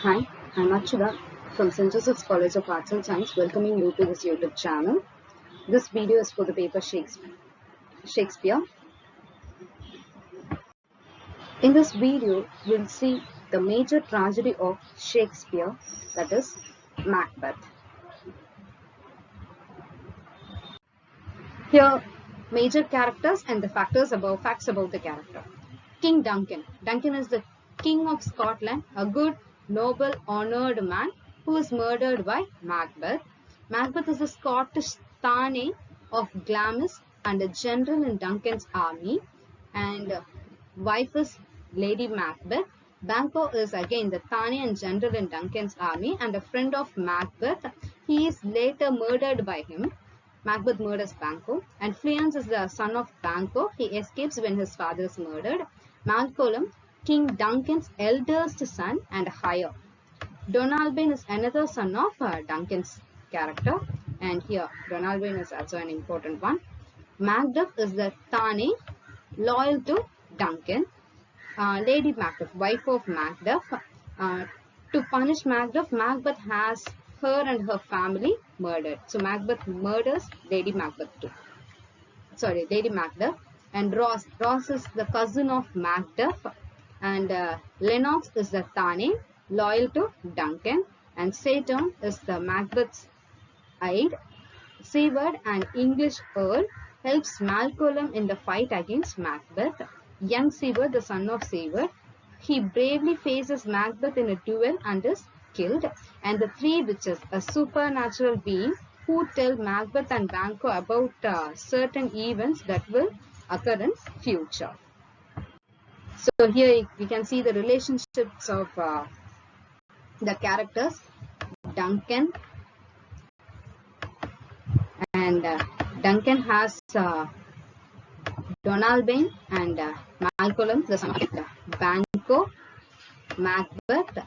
Hi, I'm Achula from St. Joseph's College of Arts and Science, welcoming you to this YouTube channel. This video is for the paper Shakespeare. In this video, we'll see the major tragedy of Shakespeare, that is Macbeth. Here, major characters and the facts about the character. King Duncan. Duncan is the king of Scotland, a good, noble, honored man who is murdered by Macbeth. Macbeth is a Scottish Thane of Glamis and a general in Duncan's army, and wife is Lady Macbeth. Banquo is again the Thane and general in Duncan's army and a friend of Macbeth. He is later murdered by him. Macbeth murders Banquo, and Fleance is the son of Banquo. He escapes when his father is murdered. Malcolm, King Duncan's eldest son and heir. Donalbain is another son of Duncan's character, and here Donalbain is also an important one. Macduff is the Thane, loyal to Duncan. Lady Macbeth, wife of Macduff. To punish Macduff, Macbeth has her and her family murdered. So Macbeth murders Lady Macbeth too. Sorry, Lady Macduff. And Ross. Ross is the cousin of Macduff. And Lennox is the Thane, loyal to Duncan. And Satan is the Macbeth's aide. Seward, an English earl, helps Malcolm in the fight against Macbeth. Young Seward, the son of Seward, he bravely faces Macbeth in a duel and is killed. And the three witches, a supernatural being who tell Macbeth and Banquo about certain events that will occur in future. So here you can see the relationships of the characters. Duncan, and Duncan has Donalbain and Malcolm, the son of Banquo, Macbeth,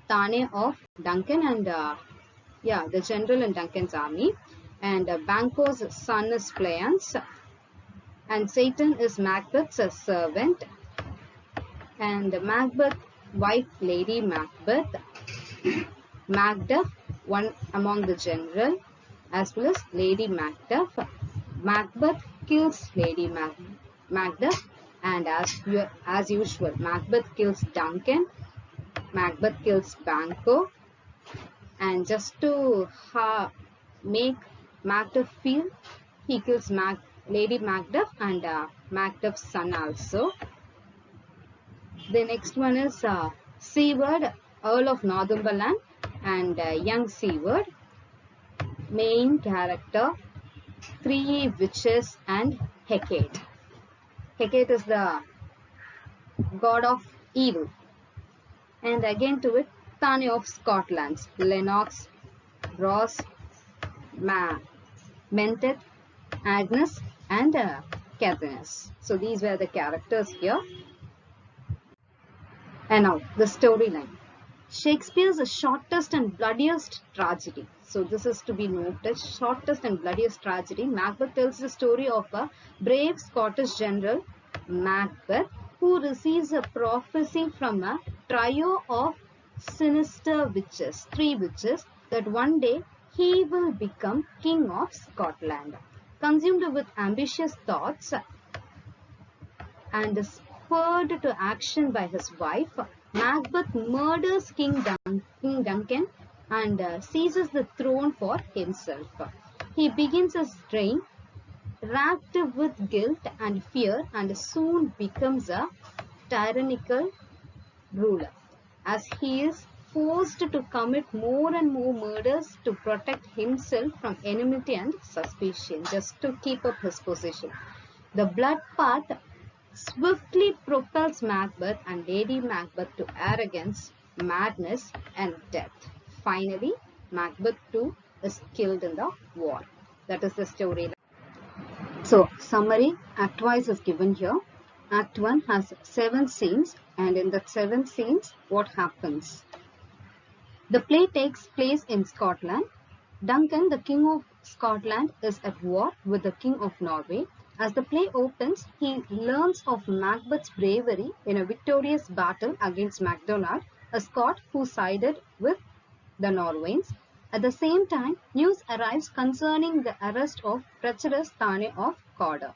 Thane of Duncan, and the general in Duncan's army. And Banquo's son is Fleance, and Satan is Macbeth's servant, and Macbeth's wife, Lady Macbeth. Macduff, one among the general, as well as Lady Macduff. Macbeth kills Lady Macduff, and as usual, Macbeth kills Duncan. Macbeth kills Banquo, and just to make Macduff feel, he kills Lady Macduff and Macduff's son also. The next one is Seward, Earl of Northumberland, and young Seward. Main character, three witches and Hecate. Hecate is the god of evil. And again to it, Thane of Scotland, Lennox, Ross, Menteith, Agnes, and Katniss. So these were the characters here. And now the storyline. Shakespeare's shortest and bloodiest tragedy. So this is to be noted, shortest and bloodiest tragedy. Macbeth tells the story of a brave Scottish general, Macbeth, who receives a prophecy from a trio of sinister witches, three witches, that one day he will become king of Scotland. Consumed with ambitious thoughts and spurred to action by his wife, Macbeth murders King Duncan and seizes the throne for himself. He begins his reign racked with guilt and fear and soon becomes a tyrannical ruler, as he is forced to commit more and more murders to protect himself from enmity and suspicion, just to keep up his position. The blood path swiftly propels Macbeth and Lady Macbeth to arrogance, madness, and death. Finally, Macbeth too is killed in the war. That is the storyline. So, summary, Act Wise is given here. Act 1 has 7 scenes, and in the 7 scenes, what happens? The play takes place in Scotland. Duncan, the King of Scotland, is at war with the King of Norway. As the play opens, he learns of Macbeth's bravery in a victorious battle against MacDonald, a Scot who sided with the Norwegians. At the same time, news arrives concerning the arrest of treacherous Thane of Cawdor.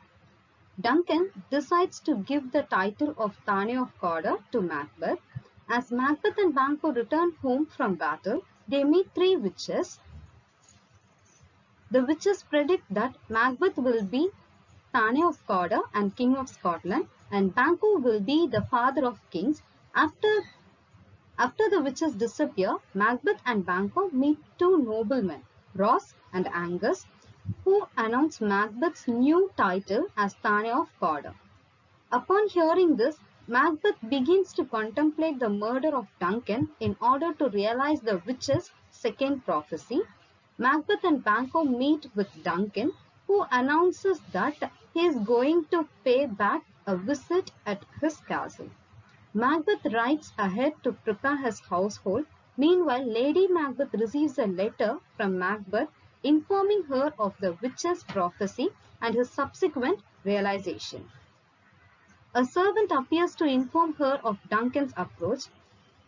Duncan decides to give the title of Thane of Cawdor to Macbeth. As Macbeth and Banquo return home from battle, they meet three witches. The witches predict that Macbeth will be Thane of Cawdor and King of Scotland, and Banquo will be the father of kings. After the witches disappear, Macbeth and Banquo meet two noblemen, Ross and Angus, who announce Macbeth's new title as Thane of Cawdor. Upon hearing this, Macbeth begins to contemplate the murder of Duncan in order to realize the witches' second prophecy. Macbeth and Banquo meet with Duncan, who announces that he is going to pay back a visit at his castle. Macbeth rides ahead to prepare his household. Meanwhile, Lady Macbeth receives a letter from Macbeth informing her of the witch's prophecy and his subsequent realization. A servant appears to inform her of Duncan's approach.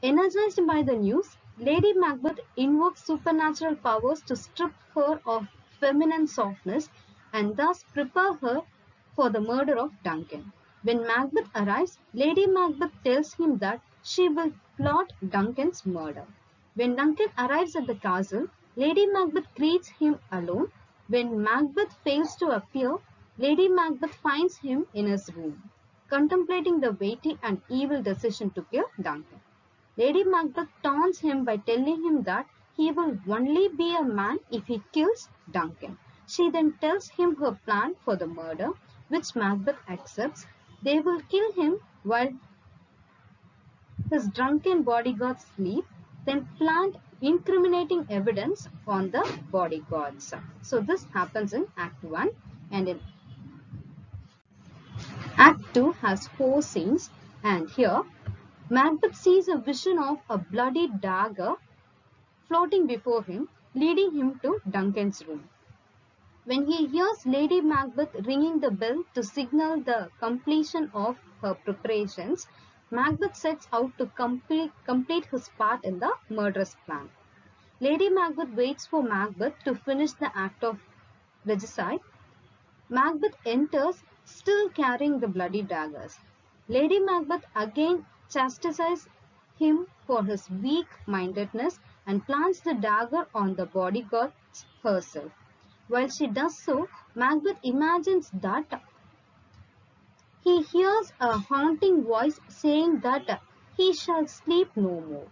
Energized by the news, Lady Macbeth invokes supernatural powers to strip her of feminine softness and thus prepare her for the murder of Duncan. When Macbeth arrives, Lady Macbeth tells him that she will plot Duncan's murder. When Duncan arrives at the castle, Lady Macbeth greets him alone. When Macbeth fails to appear, Lady Macbeth finds him in his room, contemplating the weighty and evil decision to kill Duncan. Lady Macbeth taunts him by telling him that he will only be a man if he kills Duncan. She then tells him her plan for the murder, which Macbeth accepts. They will kill him while his drunken bodyguards sleep, then plant incriminating evidence on the bodyguards. So this happens in Act 1, and in Act 2 has 4 scenes, and here Macbeth sees a vision of a bloody dagger floating before him, leading him to Duncan's room. When he hears Lady Macbeth ringing the bell to signal the completion of her preparations, Macbeth sets out to complete his part in the murderous plan. Lady Macbeth waits for Macbeth to finish the act of regicide. Macbeth enters, still carrying the bloody daggers. Lady Macbeth again chastises him for his weak-mindedness and plants the dagger on the bodyguard herself. While she does so, Macbeth imagines that he hears a haunting voice saying that he shall sleep no more.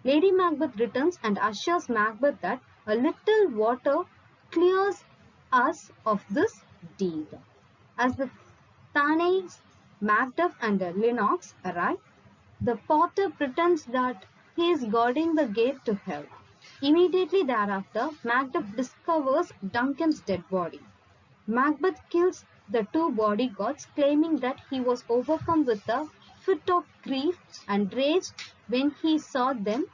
Lady Macbeth returns and assures Macbeth that a little water clears us of this deed. As the Thanes, Macduff and Lennox arrive, the potter pretends that he is guarding the gate to hell. Immediately thereafter, Macduff discovers Duncan's dead body. Macbeth kills the two bodyguards, claiming that he was overcome with a fit of grief and rage when he saw them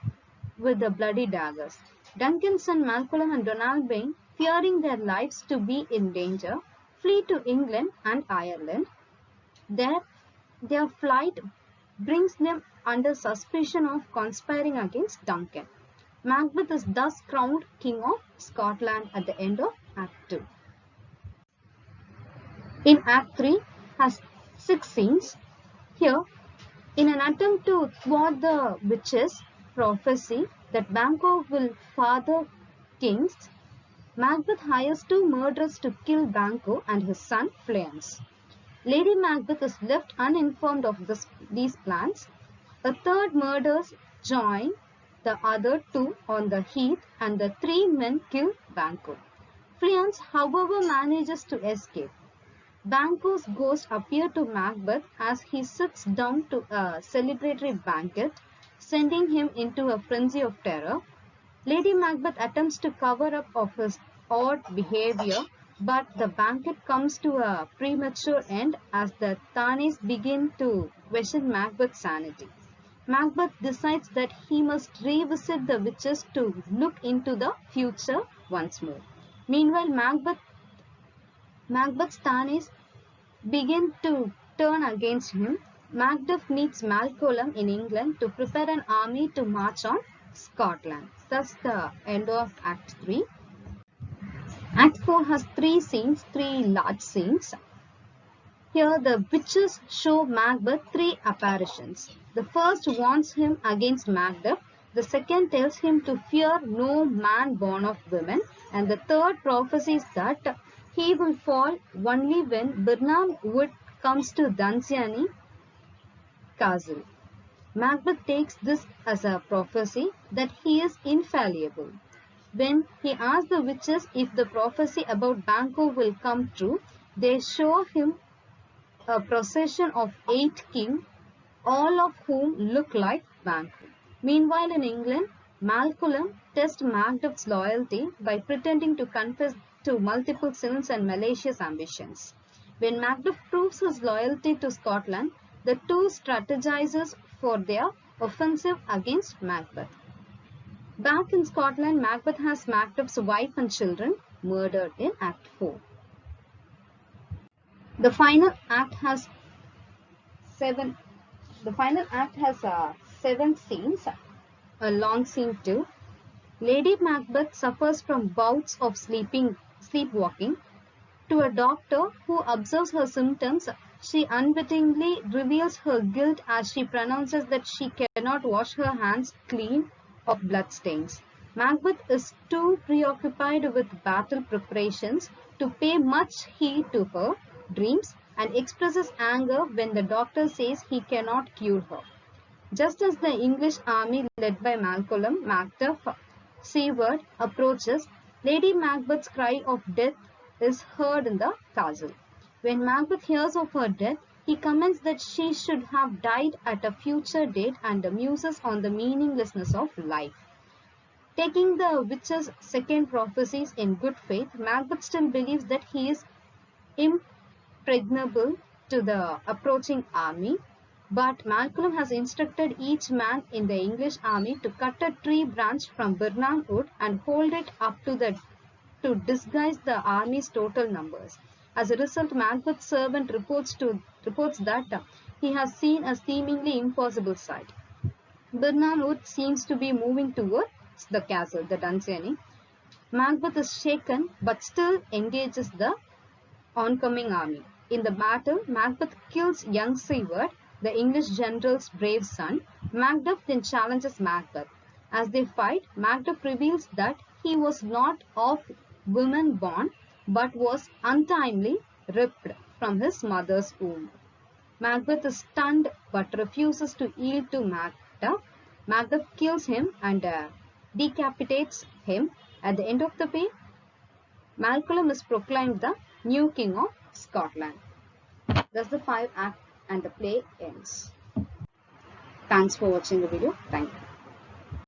with the bloody daggers. Duncan's son Malcolm and Donalbain, fearing their lives to be in danger, flee to England and Ireland. There, their flight brings them under suspicion of conspiring against Duncan. Macbeth is thus crowned King of Scotland at the end of Act 2. In Act 3 has 6 scenes. Here, in an attempt to thwart the witches' prophecy that Banquo will father kings, Macbeth hires 2 murderers to kill Banquo and his son Fleance. Lady Macbeth is left uninformed of these plans. A third murders join the other 2 on the heath, and the 3 men kill Banquo. Fleance, however, manages to escape. Banquo's ghost appears to Macbeth as he sits down to a celebratory banquet, sending him into a frenzy of terror. Lady Macbeth attempts to cover up of his odd behavior, but the banquet comes to a premature end as the Thanes begin to question Macbeth's sanity. Macbeth decides that he must revisit the witches to look into the future once more. Meanwhile, Macbeth's Thanes begin to turn against him. Macduff meets Malcolm in England to prepare an army to march on Scotland. That's the end of Act 3. Act 4 has three large scenes. Here the witches show Macbeth three apparitions. The first warns him against Macduff, the second tells him to fear no man born of women, and the third prophesies that he will fall only when Birnam Wood comes to Dunsany Castle. Macbeth takes this as a prophecy that he is infallible. When he asks the witches if the prophecy about Banquo will come true, they show him a procession of 8 kings, all of whom look like Banquo. Meanwhile, in England, Malcolm tests Macduff's loyalty by pretending to confess to multiple sins and malicious ambitions. When Macduff proves his loyalty to Scotland, the two strategizes for their offensive against Macbeth. Back in Scotland, Macbeth has Macduff's wife and children murdered in Act 4. The final act has seven scenes, a long scene too. Lady Macbeth suffers from bouts of sleepwalking. To a doctor who observes her symptoms, she unwittingly reveals her guilt as she pronounces that she cannot wash her hands clean of bloodstains. Macbeth is too preoccupied with battle preparations to pay much heed to her dreams and expresses anger when the doctor says he cannot cure her. Just as the English army led by Malcolm Macduff seaward approaches, Lady Macbeth's cry of death is heard in the castle. When Macbeth hears of her death, he comments that she should have died at a future date and muses on the meaninglessness of life. Taking the witch's second prophecies in good faith, Macbeth still believes that he is impregnable to the approaching army, but Malcolm has instructed each man in the English army to cut a tree branch from Birnam Wood and hold it up to disguise the army's total numbers. As a result, Macbeth's servant reports that he has seen a seemingly impossible sight. Birnam Wood seems to be moving towards the castle, the Dunsany. Macbeth is shaken but still engages the oncoming army. In the battle, Macbeth kills young Siward, the English general's brave son. Macduff then challenges Macbeth. As they fight, Macduff reveals that he was not of woman born, but was untimely ripped from his mother's womb. Macbeth is stunned but refuses to yield to Macduff. Macduff kills him and decapitates him. At the end of the play, Malcolm is proclaimed the new king of Scotland. Thus the 5 act and the play ends. Thanks for watching the video. Thank you.